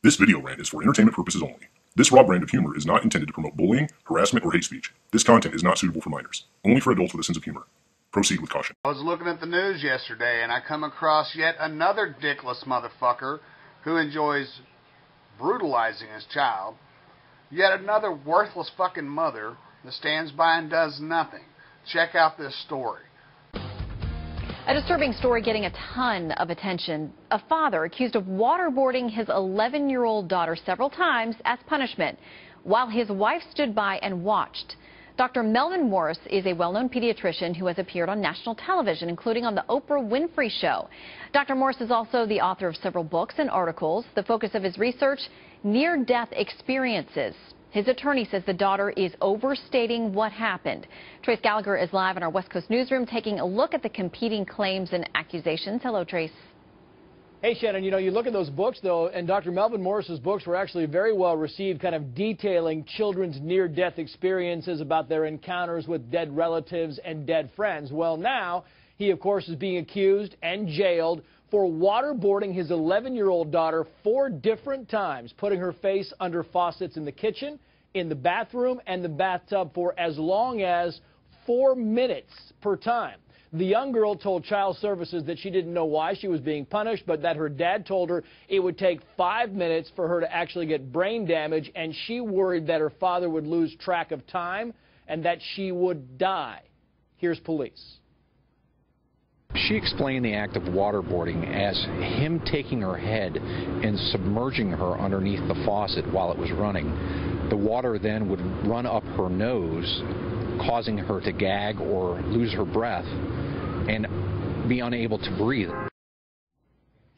This video rant is for entertainment purposes only. This raw brand of humor is not intended to promote bullying, harassment, or hate speech. This content is not suitable for minors. Only for adults with a sense of humor. Proceed with caution. I was looking at the news yesterday and I come across yet another dickless motherfucker who enjoys brutalizing his child. Yet another worthless fucking mother that stands by and does nothing. Check out this story. A disturbing story getting a ton of attention. A father accused of waterboarding his 11-year-old daughter several times as punishment, while his wife stood by and watched. Dr. Melvin Morris is a well-known pediatrician who has appeared on national television, including on the Oprah Winfrey Show. Dr. Morris is also the author of several books and articles. The focus of his research, near-death experiences. His attorney says the daughter is overstating what happened. Trace Gallagher is live in our West Coast newsroom taking a look at the competing claims and accusations. Hello, Trace. Hey, Shannon, you know, you look at those books, though, and Dr. Melvin Morris's books were actually very well received, kind of detailing children's near-death experiences about their encounters with dead relatives and dead friends. Well, now he, of course, is being accused and jailed for waterboarding his 11-year-old daughter 4 different times, putting her face under faucets in the kitchen, in the bathroom, and the bathtub for as long as 4 minutes per time. The young girl told Child Services that she didn't know why she was being punished, but that her dad told her it would take 5 minutes for her to actually get brain damage, and she worried that her father would lose track of time and that she would die. Here's police. She explained the act of waterboarding as him taking her head and submerging her underneath the faucet while it was running. The water then would run up her nose, causing her to gag or lose her breath and be unable to breathe.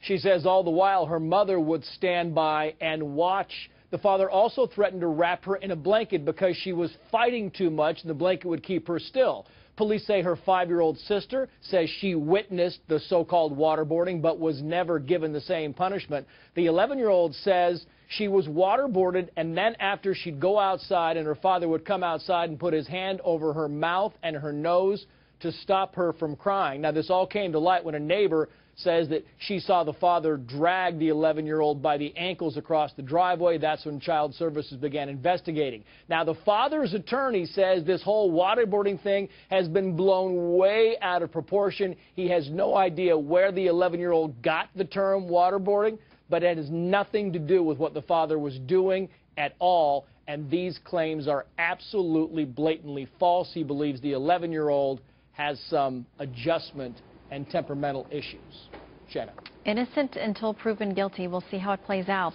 She says all the while her mother would stand by and watch. The father also threatened to wrap her in a blanket because she was fighting too much and the blanket would keep her still. Police say her 5-year-old sister says she witnessed the so-called waterboarding but was never given the same punishment. The 11-year-old says she was waterboarded, and then after she'd go outside and her father would come outside and put his hand over her mouth and her nose to stop her from crying. Now, this all came to light when a neighbor says that she saw the father drag the 11-year-old by the ankles across the driveway. That's when Child Services began investigating. Now, the father's attorney says this whole waterboarding thing has been blown way out of proportion. He has no idea where the 11-year-old got the term waterboarding, but it has nothing to do with what the father was doing at all, and these claims are absolutely blatantly false. He believes the 11-year-old has some adjustment and temperamental issues. Shannon. Innocent until proven guilty. We'll see how it plays out.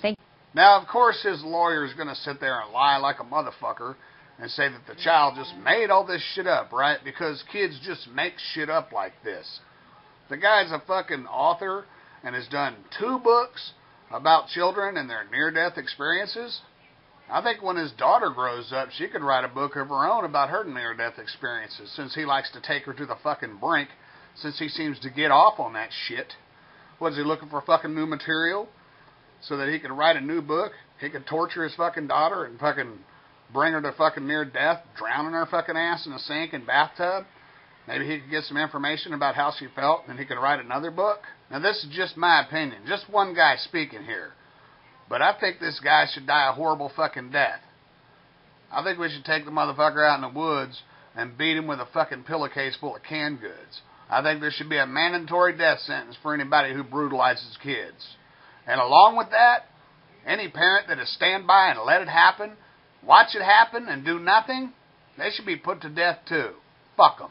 Now, of course, his lawyer is going to sit there and lie like a motherfucker and say that the child just made all this shit up, right? Because kids just make shit up like this. The guy's a fucking author and has done 2 books about children and their near-death experiences. I think when his daughter grows up, she could write a book of her own about her near-death experiences, since he likes to take her to the fucking brink, since he seems to get off on that shit. Was he looking for fucking new material so that he could write a new book? He could torture his fucking daughter and fucking bring her to fucking near death, drowning her fucking ass in a sink and bathtub? Maybe he could get some information about how she felt and he could write another book? Now, this is just my opinion. Just one guy speaking here. But I think this guy should die a horrible fucking death. I think we should take the motherfucker out in the woods and beat him with a fucking pillowcase full of canned goods. I think there should be a mandatory death sentence for anybody who brutalizes kids. And along with that, any parent that is stand by and let it happen, watch it happen and do nothing, they should be put to death too. Fuck them.